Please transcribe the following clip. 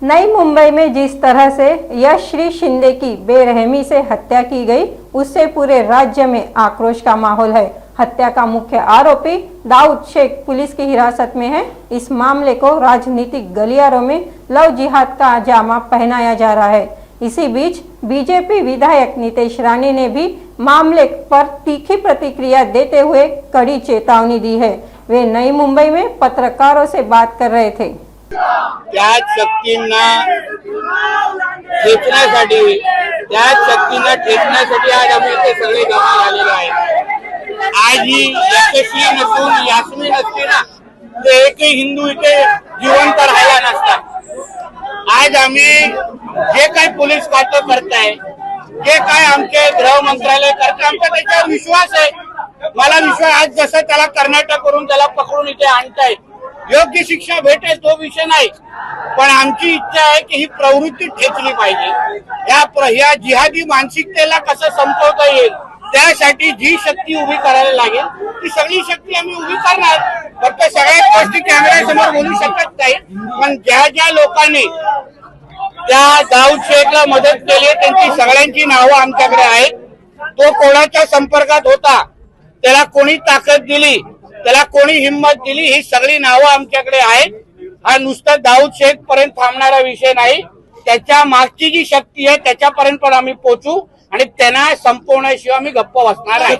नई मुंबई में जिस तरह से यशश्री शिंदे की बेरहमी से हत्या की गई, उससे पूरे राज्य में आक्रोश का माहौल है। हत्या का मुख्य आरोपी दाऊद शेख पुलिस की हिरासत में है। इस मामले को राजनीतिक गलियारों में लव जिहाद का जामा पहनाया जा रहा है। इसी बीच बीजेपी विधायक नितेश राणे ने भी मामले पर तीखी प्रतिक्रिया देते हुए कड़ी चेतावनी दी है। वे नई मुंबई में पत्रकारों से बात कर रहे थे। त्याच शक्तींना ठेचण्यासाठी आज आम्ही इथे सगळे जमा झालेलो आहे। आज ही यशस्वी नसून यास्मीन असती ना, तर एकही हिंदू इथे जिवंत राहिला नसता। आज आम्ही जे काही पोलीस खातं करताय, जे काय आमचे गृह मंत्रालय करते, आमचा त्याच्यावर विश्वास आहे। मला विश्वास आज जसं त्याला कर्नाटकवरून त्याला पकडून इथे आणताय, योग्य शिक्षा भेटेल तो विषय नाही, पण आमची इच्छा आहे की ही प्रवृत्ती ठेचली पाहिजे। या जिहादी मानसिकतेला कसं संपवता येईल, त्यासाठी जी शक्ती उभी करायला लागेल ती सगळी शक्ती आम्ही उभी करणार। फक्त सगळ्याच गोष्टी कॅमेऱ्यासमोर बोलू शकत नाही, पण ज्या ज्या लोकांनी त्या दाऊद शेखला मदत केली त्यांची सगळ्यांची नावं आमच्याकडे आहेत। तो कोणाच्या संपर्कात होता, त्याला कोणी ताकद दिली, त्याला कोणी हिंमत दिली, ही सगळी नावं आमच्याकडे आहेत। हा नुसता दाऊद शेख पर्यंत थांबणारा विषय नाही, त्याच्या मागची जी शक्ती आहे त्याच्यापर्यंत पण आम्ही पोहोचू आणि त्यांना संपवण्याशिवाय आम्ही गप्प बसणार आहे।